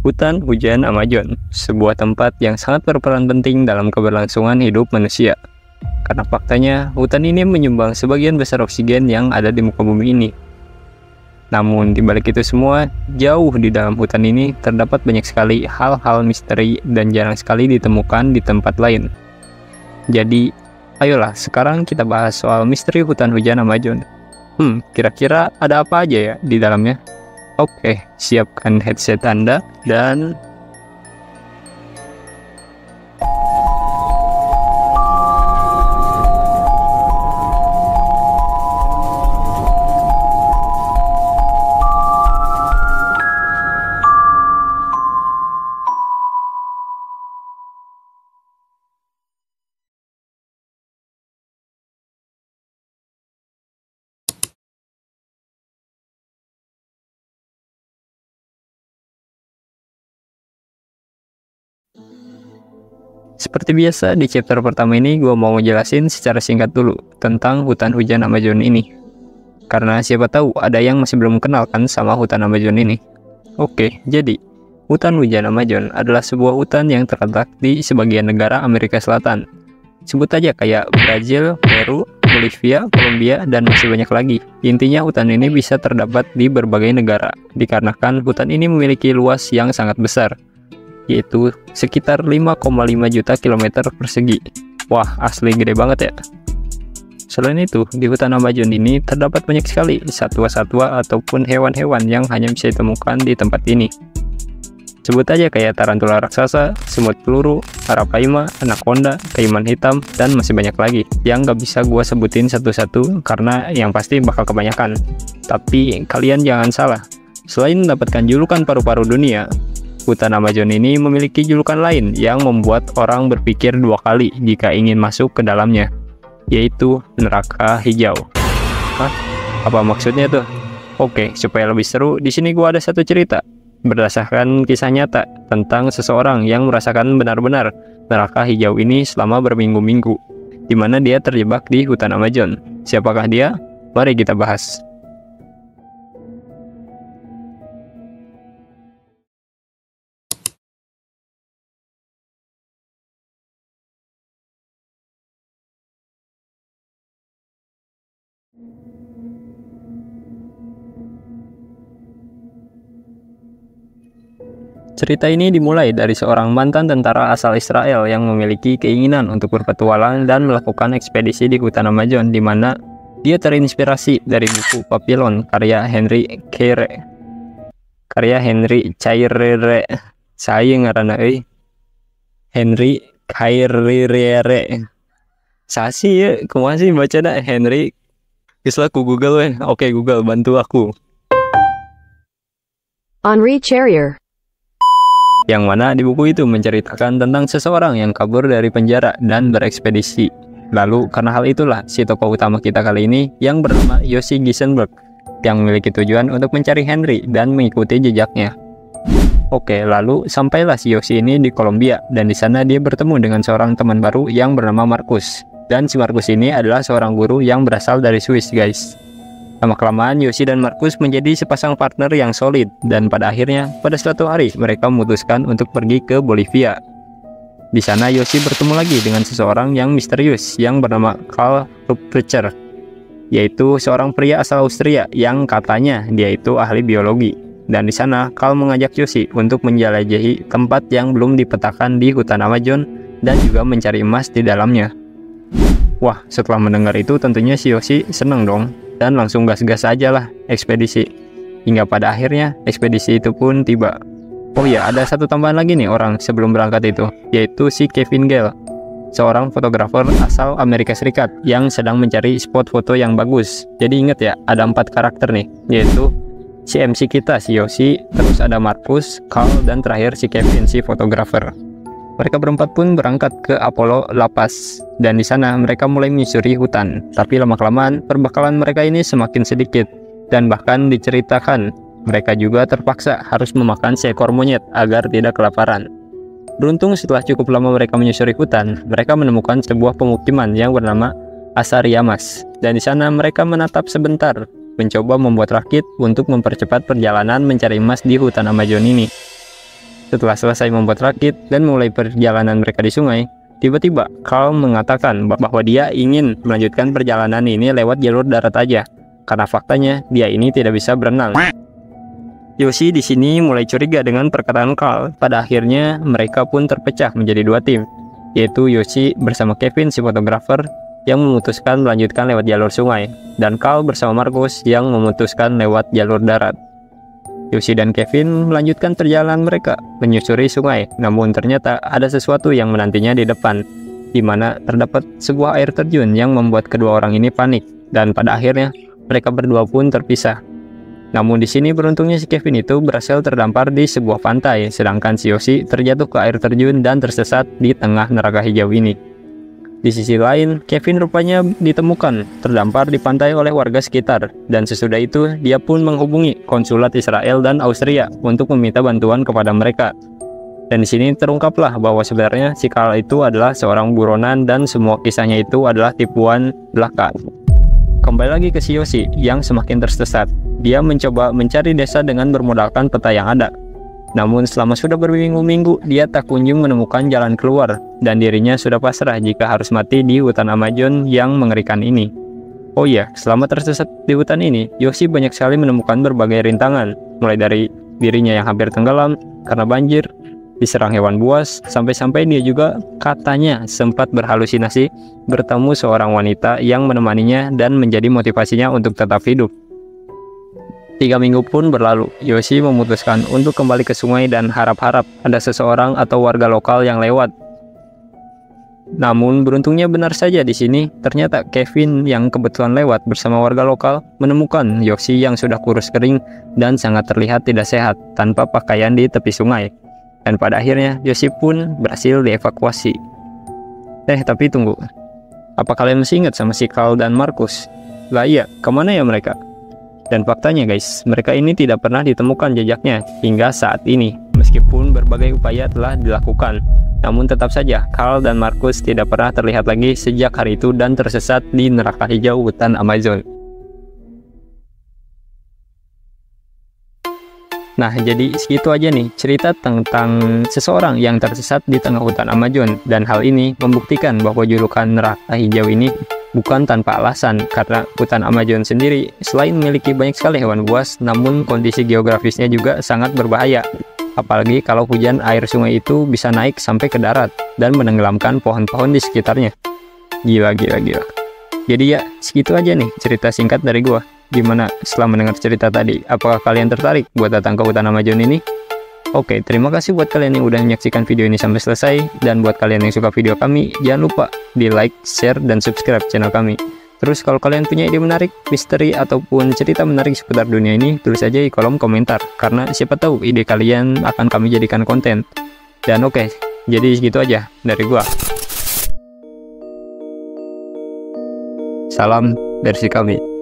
Hutan hujan Amazon, sebuah tempat yang sangat berperan penting dalam keberlangsungan hidup manusia. Karena faktanya, hutan ini menyumbang sebagian besar oksigen yang ada di muka bumi ini. Namun, di balik itu semua, jauh di dalam hutan ini terdapat banyak sekali hal-hal misteri dan jarang sekali ditemukan di tempat lain. Jadi, ayolah sekarang kita bahas soal misteri hutan hujan Amazon. Kira-kira ada apa aja ya di dalamnya? Oke, siapkan headset Anda dan seperti biasa di chapter pertama ini gue mau ngejelasin secara singkat dulu tentang hutan hujan Amazon ini. Karena siapa tahu ada yang masih belum kenal kan sama hutan Amazon ini. Oke, jadi hutan hujan Amazon adalah sebuah hutan yang terletak di sebagian negara Amerika Selatan. Sebut aja kayak Brazil, Peru, Bolivia, Kolombia, dan masih banyak lagi. Intinya hutan ini bisa terdapat di berbagai negara, dikarenakan hutan ini memiliki luas yang sangat besar, yaitu sekitar 5,5 juta kilometer persegi. Wah, asli gede banget ya. Selain itu, di hutan Amazon ini terdapat banyak sekali satwa-satwa ataupun hewan-hewan yang hanya bisa ditemukan di tempat ini. Sebut aja kayak tarantula raksasa, semut peluru, arapaima, anaconda, kaiman hitam, dan masih banyak lagi yang gak bisa gua sebutin satu-satu karena yang pasti bakal kebanyakan. Tapi kalian jangan salah, selain mendapatkan julukan paru-paru dunia, hutan Amazon ini memiliki julukan lain yang membuat orang berpikir dua kali jika ingin masuk ke dalamnya, yaitu neraka hijau. Hah? Apa maksudnya tuh? Oke, supaya lebih seru, di sini gua ada satu cerita berdasarkan kisah nyata tentang seseorang yang merasakan benar-benar neraka hijau ini selama berminggu-minggu, di mana dia terjebak di hutan Amazon. Siapakah dia? Mari kita bahas. Cerita ini dimulai dari seorang mantan tentara asal Israel yang memiliki keinginan untuk berpetualang dan melakukan ekspedisi di hutan Amazon, di mana dia terinspirasi dari buku Papillon karya Henry Cairere. Saya ngaranna euy. Henry Cairere. Sasi ya, kumaha sih bacana Henry? Geus lah ku Google we. Oke, Google bantu aku. Henry Cairere. Yang mana di buku itu menceritakan tentang seseorang yang kabur dari penjara dan berekspedisi. Lalu karena hal itulah si tokoh utama kita kali ini yang bernama Yossi Gisenberg yang memiliki tujuan untuk mencari Henry dan mengikuti jejaknya. Oke, lalu sampailah si Yossi ini di Kolombia, dan di sana dia bertemu dengan seorang teman baru yang bernama Markus. Dan si Markus ini adalah seorang guru yang berasal dari Swiss, guys. Lama-kelamaan Yossi dan Markus menjadi sepasang partner yang solid, dan pada akhirnya pada suatu hari mereka memutuskan untuk pergi ke Bolivia. Di sana Yossi bertemu lagi dengan seseorang yang misterius yang bernama Karl Rupprechter, yaitu seorang pria asal Austria yang katanya dia itu ahli biologi. Dan di sana Karl mengajak Yossi untuk menjelajahi tempat yang belum dipetakan di hutan Amazon dan juga mencari emas di dalamnya. Wah, setelah mendengar itu tentunya si Yossi seneng dong, dan langsung gas-gas aja lah ekspedisi. Hingga pada akhirnya ekspedisi itu pun tiba. Oh ya, ada satu tambahan lagi nih orang sebelum berangkat itu, yaitu si Kevin Gale, seorang fotografer asal Amerika Serikat yang sedang mencari spot foto yang bagus. Jadi inget ya, ada 4 karakter nih, yaitu si MC kita, si Yossi, terus ada Markus, Karl, dan terakhir si Kevin, si fotografer. Mereka berempat pun berangkat ke Apollo La Paz, dan di sana mereka mulai menyusuri hutan. Tapi lama-kelamaan perbekalan mereka ini semakin sedikit, dan bahkan diceritakan mereka juga terpaksa harus memakan seekor monyet agar tidak kelaparan. Beruntung setelah cukup lama mereka menyusuri hutan, mereka menemukan sebuah pemukiman yang bernama Asariamas, dan di sana mereka menatap sebentar, mencoba membuat rakit untuk mempercepat perjalanan mencari emas di hutan Amazon ini. Setelah selesai membuat rakit dan mulai perjalanan mereka di sungai, tiba-tiba Carl mengatakan bahwa dia ingin melanjutkan perjalanan ini lewat jalur darat aja, karena faktanya dia ini tidak bisa berenang. Yoshi di sini mulai curiga dengan perkataan Carl. Pada akhirnya mereka pun terpecah menjadi dua tim, yaitu Yoshi bersama Kevin si fotografer yang memutuskan melanjutkan lewat jalur sungai, dan Carl bersama Marcus yang memutuskan lewat jalur darat. Yoshi dan Kevin melanjutkan perjalanan mereka menyusuri sungai, namun ternyata ada sesuatu yang menantinya di depan, di mana terdapat sebuah air terjun yang membuat kedua orang ini panik, dan pada akhirnya mereka berdua pun terpisah. Namun di sini beruntungnya si Kevin itu berhasil terdampar di sebuah pantai, sedangkan si Yoshi terjatuh ke air terjun dan tersesat di tengah neraka hijau ini. Di sisi lain, Kevin rupanya ditemukan terdampar di pantai oleh warga sekitar, dan sesudah itu dia pun menghubungi konsulat Israel dan Austria untuk meminta bantuan kepada mereka. Dan di sini terungkaplah bahwa sebenarnya si Carl itu adalah seorang buronan dan semua kisahnya itu adalah tipuan belaka. Kembali lagi ke si Yoshi yang semakin tersesat. Dia mencoba mencari desa dengan bermodalkan peta yang ada. Namun selama sudah berminggu-minggu, dia tak kunjung menemukan jalan keluar, dan dirinya sudah pasrah jika harus mati di hutan Amazon yang mengerikan ini. Oh iya, selama tersesat di hutan ini, Yoshi banyak sekali menemukan berbagai rintangan, mulai dari dirinya yang hampir tenggelam karena banjir, diserang hewan buas, sampai-sampai dia juga katanya sempat berhalusinasi bertemu seorang wanita yang menemaninya dan menjadi motivasinya untuk tetap hidup. 3 minggu pun berlalu, Yoshi memutuskan untuk kembali ke sungai dan harap-harap ada seseorang atau warga lokal yang lewat. Namun beruntungnya benar saja di sini, ternyata Kevin yang kebetulan lewat bersama warga lokal menemukan Yoshi yang sudah kurus kering dan sangat terlihat tidak sehat tanpa pakaian di tepi sungai. Dan pada akhirnya Yoshi pun berhasil dievakuasi. Tapi tunggu, apa kalian masih ingat sama si Carl dan Marcus? Lah iya, kemana ya mereka? Dan faktanya guys, mereka ini tidak pernah ditemukan jejaknya hingga saat ini. Meskipun berbagai upaya telah dilakukan, namun tetap saja Carl dan Marcus tidak pernah terlihat lagi sejak hari itu dan tersesat di neraka hijau hutan Amazon. Nah, jadi segitu aja nih cerita tentang seseorang yang tersesat di tengah hutan Amazon, dan hal ini membuktikan bahwa julukan neraka hijau ini bukan tanpa alasan, karena hutan Amazon sendiri selain memiliki banyak sekali hewan buas, namun kondisi geografisnya juga sangat berbahaya. Apalagi kalau hujan, air sungai itu bisa naik sampai ke darat dan menenggelamkan pohon-pohon di sekitarnya. Gila. Jadi ya, segitu aja nih cerita singkat dari gua. Gimana setelah mendengar cerita tadi? Apakah kalian tertarik buat datang ke hutan Amazon ini? Oke, terima kasih buat kalian yang udah menyaksikan video ini sampai selesai. Dan buat kalian yang suka video kami, jangan lupa di like, share, dan subscribe channel kami. Terus kalau kalian punya ide menarik, misteri, ataupun cerita menarik seputar dunia ini, tulis aja di kolom komentar. Karena siapa tahu ide kalian akan kami jadikan konten. Dan oke, jadi segitu aja dari gua. Salam dari si kami.